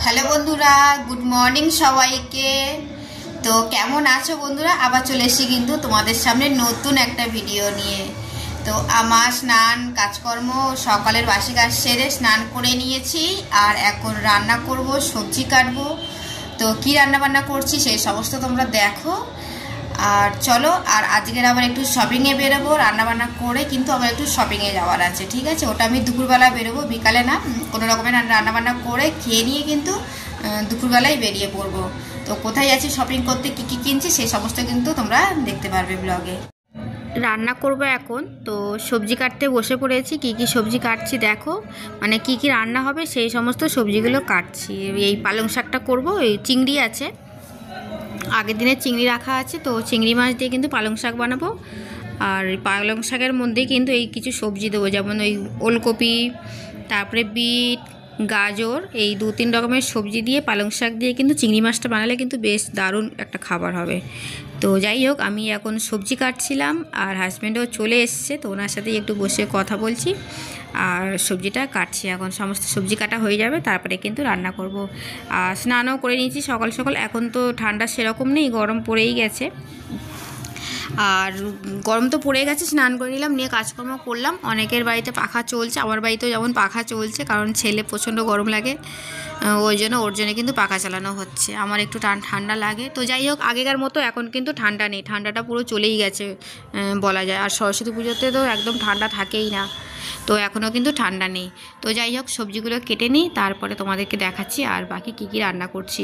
Hello বন্ধুরা, good morning সবাইকে। তো কেমন আছো বন্ধুরা? আবার চলে এসেছি কিন্তু তোমাদের সামনে নতুন একটা ভিডিও নিয়ে। তো আমার স্নান কাজকর্ম সকালের বাসি কাজ সেরে স্নান করে নিয়েছি, আর এখন রান্না করব, সবজি কাটবো। তো কি রান্না বান্না করছি সেই সমস্ত তোমরা দেখো। আর চলো, আর আজকের আবার একটু শপিংয়ে বেরোবো। রান্নাবান্না করে কিন্তু আমার একটু শপিংয়ে যাওয়ার আছে, ঠিক আছে? ওটা আমি দুপুরবেলা বেরোবো, বিকালে না। কোনো রকমের রান্নাবান্না করে খেয়ে নিয়ে কিন্তু দুপুরবেলায় বেরিয়ে পড়বো। তো কোথায় যাচ্ছি শপিং করতে, কী কী কিনছি সেই সমস্ত কিন্তু তোমরা দেখতে পারবে ব্লগে। রান্না করব এখন, তো সবজি কাটতে বসে পড়েছি। কী কী সবজি কাটছি দেখো, মানে কী কী রান্না হবে সেই সমস্ত সবজিগুলো কাটছি। এই পালং শাকটা করবো, এই চিংড়ি আছে, আগের দিনে চিংড়ি রাখা আছে, তো চিংড়ি মাছ দিয়ে কিন্তু পালং শাক বানাবো। আর পালং শাকের মধ্যে কিন্তু এই কিছু সবজি দেবো, যেমন ওই ওলকপি, তারপরে বিট, গাজর, এই 2-3 রকমের সবজি দিয়ে পালং শাক দিয়ে কিন্তু চিংড়ি মাছটা বানালে কিন্তু বেশ দারুণ একটা খাবার হবে। তো যাই হোক, আমি এখন সবজি কাটছিলাম, আর হাজব্যান্ডও চলে এসছে, তো ওনার সাথেই একটু বসে কথা বলছি আর সবজিটা কাটছি। এখন সমস্ত সবজি কাটা হয়ে যাবে, তারপরে কিন্তু রান্না করব। আর স্নানও করে নিয়েছি সকাল সকাল। এখন তো ঠান্ডা সেরকম নেই, গরম পড়েই গেছে। আর গরম তো পড়ে গেছে, স্নান করে নিলাম, নিয়ে কাজকর্ম করলাম। অনেকের বাড়িতে পাখা চলছে, আমার বাড়িতেও যেমন পাখা চলছে, কারণ ছেলে প্রচণ্ড গরম লাগে, ওর জন্য কিন্তু পাখা চালানো হচ্ছে। আমার একটু ঠান্ডা লাগে। তো যাই হোক, আগেকার মতো এখন কিন্তু ঠান্ডা নেই, ঠান্ডাটা পুরো চলেই গেছে বলা যায়। আর সরস্বতী পুজোতে তো একদম ঠান্ডা থাকেই না, তো এখনও কিন্তু ঠান্ডা নেই। তো যাই হোক, সবজিগুলো কেটে নিই, তারপরে তোমাদেরকে দেখাচ্ছি আর বাকি কী কী রান্না করছি।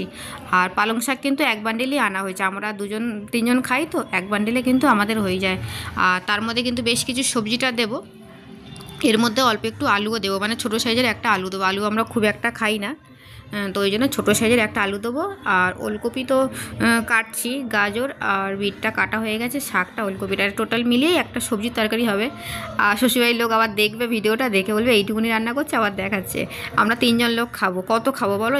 আর পালং শাক কিন্তু এক বান্ডিলই আনা হয়েছে, আমরা 2-3জন খাই, তো এক বান্ডিলে কিন্তু আমাদের হয়ে যায়। আর তার মধ্যে কিন্তু বেশ কিছু সবজিটা দেবো, এর মধ্যে অল্প একটু আলুও দেবো, মানে ছোটো সাইজের একটা আলু দেবো। আলু আমরা খুব একটা খাই না, তো ওই জন্য ছোটো সাইজের একটা আলু দেবো। আর ওলকপি তো কাটছি, গাজর আর বিটটা কাটা হয়ে গেছে, শাকটা, ওলকপিটা টোটাল মিলিয়ে একটা সবজির তরকারি হবে। আর শ্বশুরবাড়ির লোক আবার দেখবে ভিডিওটা, দেখে বলবে এইটুকুনি রান্না করছে, আবার দেখাচ্ছে। আমরা 3জন লোক খাবো, কত খাবো বলো?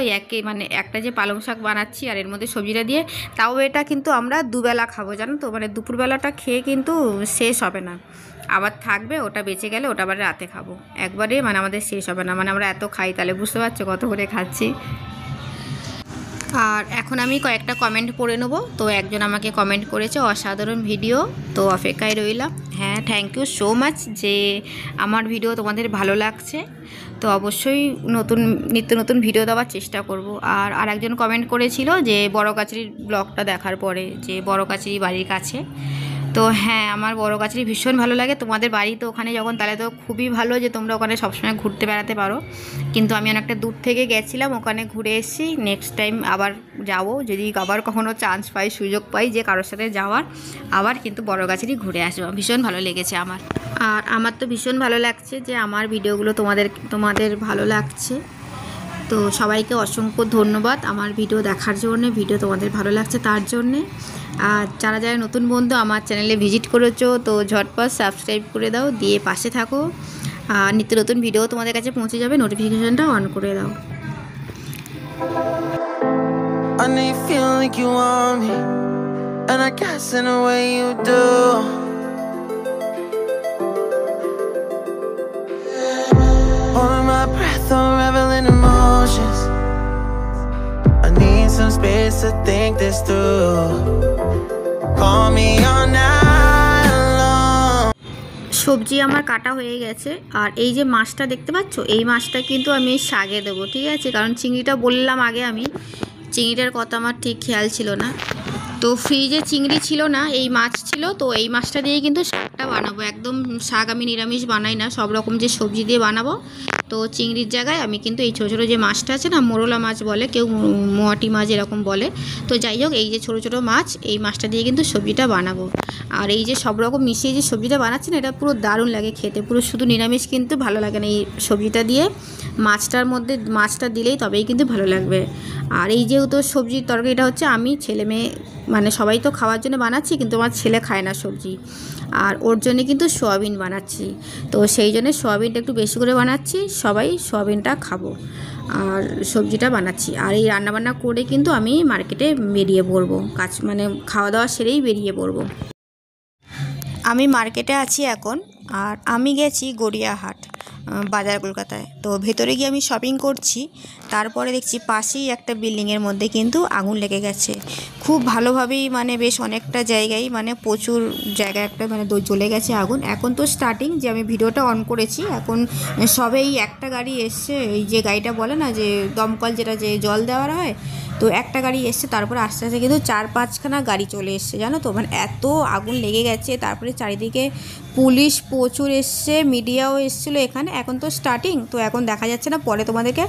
মানে একটা যে পালং শাক বানাচ্ছি আর এর মধ্যে সবজিটা দিয়ে, তাও এটা কিন্তু আমরা দুবেলা খাবো, জানো তো। মানে দুপুরবেলাটা খেয়ে কিন্তু শেষ হবে না, আবার থাকবে, ওটা বেঁচে গেলে ওটা আবার রাতে খাবো একবারে, মানে আমাদের শেষ হবে না। মানে আমরা এত খাই, তাহলে বুঝতে পারছো কত করে খাচ্ছি। আর এখন আমি কয়েকটা কমেন্ট পড়ে নেবো। তো একজন আমাকে কমেন্ট করেছে, অসাধারণ ভিডিও, তো অপেক্ষায় রইলাম। হ্যাঁ, থ্যাংক ইউ সো মাচ যে আমার ভিডিও তোমাদের ভালো লাগছে। তো অবশ্যই নিত্য নতুন ভিডিও দেওয়ার চেষ্টা করব। আর একজন কমেন্ট করেছিল যে বড়গাছির ব্লগটা দেখার পরে, যে বড়গাছি বাড়ির কাছে। তো হ্যাঁ, আমার বড়গাছি ভীষণ ভালো লাগে। তোমাদের বাড়ি তো ওখানে যখন, তাহলে তো খুবই ভালো যে তোমরা ওখানে সবসময় ঘুরতে বেড়াতে পারো। কিন্তু আমি অনেকটা দূর থেকে গেছিলাম, ওখানে ঘুরে এসেছি। নেক্সট টাইম আবার যাবো, যদি আবার কখনও চান্স পাই, সুযোগ পাই যে কারোর সাথে যাওয়ার, আবার কিন্তু বড়গাছিরই ঘুরে আসবো। ভীষণ ভালো লেগেছে আমার। আর আমার তো ভীষণ ভালো লাগছে যে আমার ভিডিওগুলো তোমাদের ভালো লাগছে। তো সবাইকে অসংখ্য ধন্যবাদ আমার ভিডিও দেখার জন্য, ভিডিও তোমাদের ভালো লাগছে তার জন্যে। আর যারা যারা নতুন বন্ধু আমার চ্যানেলে ভিজিট করেছো, তো ঝটপট সাবস্ক্রাইব করে দাও, দিয়ে পাশে থাকো। আর নিত্য নতুন ভিডিও তোমাদের কাছে পৌঁছে যাবে, নোটিফিকেশনটা অন করে দাও। I know you feel like you want me, and I guess in a way you do. Holding my breath, unraveling emotions. I need some space to think this through. Call me all night long. সবজি আমার কাটা হয়ে গেছে। আর এই যে মাছটা দেখতে পাচ্ছ, এই মাছটা কিন্তু আমি শাকে দেবো, ঠিক আছে? কারণ চিংড়িটা বললাম আগে, আমি চিংড়িটার কথা আমার ঠিক খেয়াল ছিল না। তো ফ্রিজে চিংড়ি ছিল না, এই মাছ ছিল, তো এই মাছটা দিয়ে কিন্তু শাকটা বানাবো। একদম শাক আমি নিরামিষ বানাই না, সব রকম যে সবজি দিয়ে বানাবো। তো চিংড়ির জায়গায় আমি কিন্তু এই ছোটো ছোটো যে মাছটা আছে না, মোরলা মাছ বলে, কেউ মোয়াটি মাছ এরকম বলে। তো যাই হোক, এই যে ছোটো ছোটো মাছ, এই মাছটা দিয়ে কিন্তু সবজিটা বানাবো। আর এই যে সব রকম মিশিয়ে যে সবজিটা বানাচ্ছি না, এটা পুরো দারুণ লাগে খেতে। পুরো শুধু নিরামিষ কিন্তু ভালো লাগে না, এই সবজিটা দিয়ে মাছটার মধ্যে মাছটা দিলেই তবেই কিন্তু ভালো লাগবে। আর এই যেহেতু সবজির তরকারিটা হচ্ছে, আমি ছেলে মেয়ে মানে সবাই তো খাওয়ার জন্য বানাচ্ছি, কিন্তু আমার ছেলে খায় না সবজি, আর ওর জন্য কিন্তু সোয়াবিন বানাচ্ছি। তো সেই জন্য সোয়াবিনটা একটু বেশি করে বানাচ্ছি, সবাই সোয়াবিনটা খাবো, আর সবজিটা বানাচ্ছি। আর এই রান্নাবান্না করে কিন্তু আমি মার্কেটে বেরিয়ে পড়বো, মানে খাওয়া দাওয়া সেরেই বেরিয়ে পড়বো। আমি মার্কেটে আছি এখন, আর আমি গেছি গড়িয়াহাট। বাজার কলকাতায়। তো ভেতরে গিয়ে আমি শপিং করছি, তারপরে দেখছি পাশেই একটা বিল্ডিংয়ের মধ্যে কিন্তু আগুন লেগে গেছে খুব ভালোভাবেই, মানে বেশ অনেকটা জায়গায়, মানে প্রচুর জায়গায় একটা মানে জ্বলে গেছে আগুন। এখন তো স্টার্টিং, যে আমি ভিডিওটা অন করেছি, এখন সবেই একটা গাড়ি এসছে, এই যে গাড়িটা বলে না যে দমকল, যেটা যে জল দেওয়ার হয়, তো একটা গাড়ি এসছে, তারপরে আস্তে আস্তে কিন্তু 4-5খানা গাড়ি চলে এসছে, জানো তো, মানে এত আগুন লেগে গেছে। তারপরে চারিদিকে পুলিশ প্রচুর এসছে, মিডিয়াও এসেছিলো এখানে। এখন তো স্টার্টিং, তো এখন দেখা যাচ্ছে না, পরে তোমাদেরকে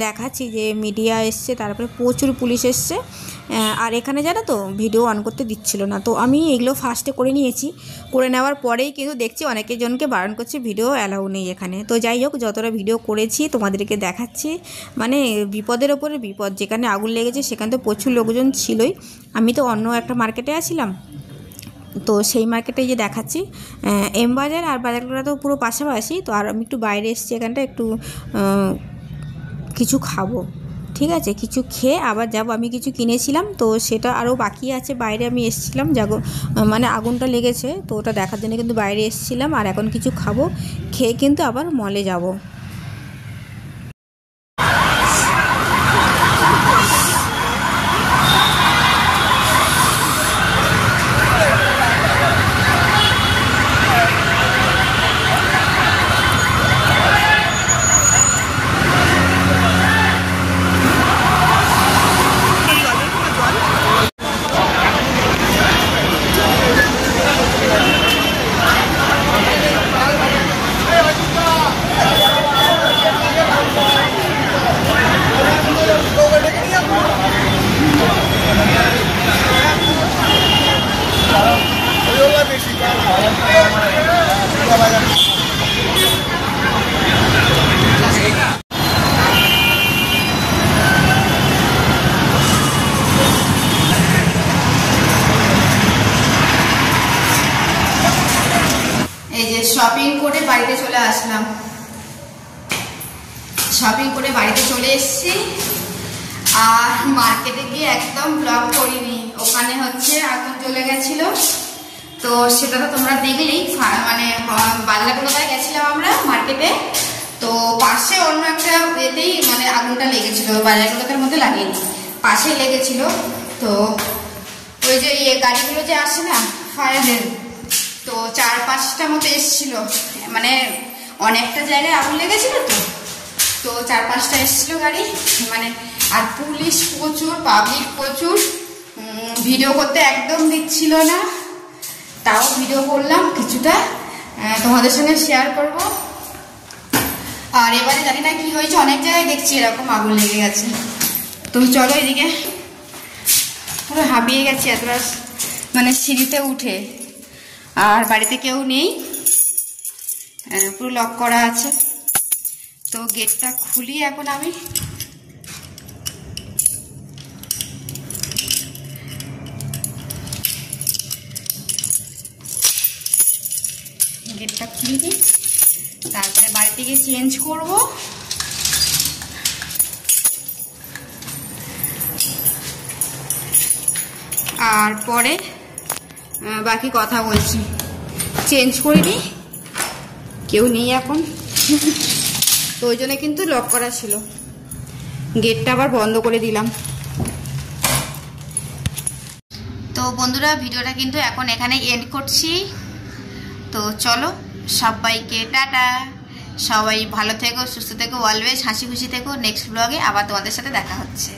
দেখাচ্ছি যে মিডিয়া এসছে, তারপরে প্রচুর পুলিশ এসছে। আর এখানে জানো তো ভিডিও অন করতে দিচ্ছিল না, তো আমি এগুলো ফার্স্টে করে নিয়েছি। করে নেওয়ার পরেই কিন্তু দেখছি অনেকের জনকে বারণ করছে, ভিডিও অ্যালাউ নেই এখানে। তো যাই হোক, যতটা ভিডিও করেছি তোমাদেরকে দেখাচ্ছি। মানে বিপদের ওপরে বিপদ, যেখানে আগুন লেগেছে সেখানে তো প্রচুর লোকজন ছিলই। আমি তো অন্য একটা মার্কেটে আছিলাম, তো সেই মার্কেটে যে দেখাচ্ছি, এম বাজার আর বাজারগুলো তো পুরো পাশাপাশি। তো আর আমি একটু বাইরে এসেছি, এখানটা একটু কিছু খাবো, ঠিক আছে, কিছু খেয়ে আবার যাব। আমি কিছু কিনেছিলাম, তো সেটা আরও বাকি আছে। বাইরে আমি এসেছিলাম, মানে আগুনটা লেগেছে, তো ওটা দেখার জন্য কিন্তু বাইরে এসেছিলাম। আর এখন কিছু খাবো, খেয়ে কিন্তু আবার মলে যাব। এই যে শপিং করে বাড়িতে চলে আসলাম, শপিং করে বাড়িতে চলে এসেছি। আর মার্কেটে গিয়ে একদম ব্লগ করিনি, ওখানে হচ্ছে আগুন চলে গেছিল, তো সেটা তো তোমরা দেখলেই। মানে বাজার কলকাতায় গেছিলাম আমরা মার্কেটে, তো পাশে অন্য একটা এতেই মানে আগুনটা লেগেছিল, বাজার কলকাতার মধ্যে লাগেনি, পাশে লেগেছিল। তো ওই যে গাড়িগুলো যে আসে না ফায়ারের, তো 4-5টা মতো এসেছিল, মানে অনেকটা জায়গায় আগুন লেগেছিল, তো 4-5টা এসেছিল গাড়ি, মানে আর পুলিশ প্রচুর, পাবলিক প্রচুর। ভিডিও করতে একদম দিচ্ছিল না, তাও ভিডিও করলাম কিছুটা, তোমাদের সঙ্গে শেয়ার করব। আর এবারে জানি না কি হয়েছে, অনেক জায়গায় দেখছি এরকম আগুন লেগে গেছে। তো চলো এদিকে, পুরো হাঁপিয়ে গেছি এতটা মানে সিঁড়িতে উঠে। আর বাড়িতে কেউ নেই, পুরো লক করা আছে, তো গেটটা খুলি এখন আমি। গেটটা খুলে দিই, তারপরে বাড়ি থেকে চেঞ্জ করব। আর পরে বাকি কথা বলছি, চেঞ্জ করে নিই, কেউ নেই এখন, তো ওই জন্য কিন্তু লক করা ছিল। গেটটা আবার বন্ধ করে দিলাম। তো বন্ধুরা, ভিডিওটা কিন্তু এখন এখানে এন্ড করছি। তো চলো, সবাইকে টাটা, সবাই ভালো থেকো, সুস্থ থেকো, অলওয়েজ হাসি খুশি থেকো। নেক্সট ব্লগে আবার তোমাদের সাথে দেখা হচ্ছে।